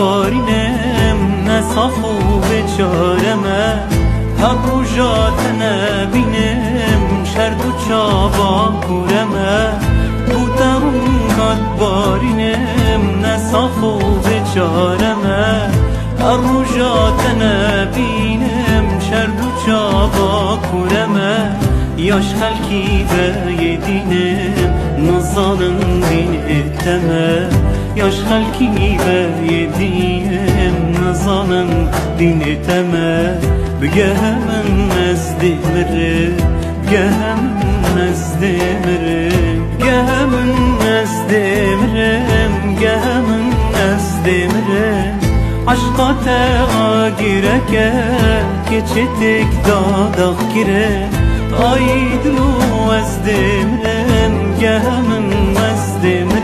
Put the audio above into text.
بارینم نصاف و بچارمه هر روژات نبینم شرد و چابا کورمه بودم قد بارینم نصاف و بچارمه هر روژات نبینم شرد و چابا کورمه یاش خلکی به دینم نزانم دین تمه یاش خلکی به دینم نزانم دین تمه بگه من نزد مره بگه من نزد مره بگه من نزد مره بگه من نزد مره عشقات آگیره که چتک داداغ گیره آی دلو از دمرم گه من از دمرم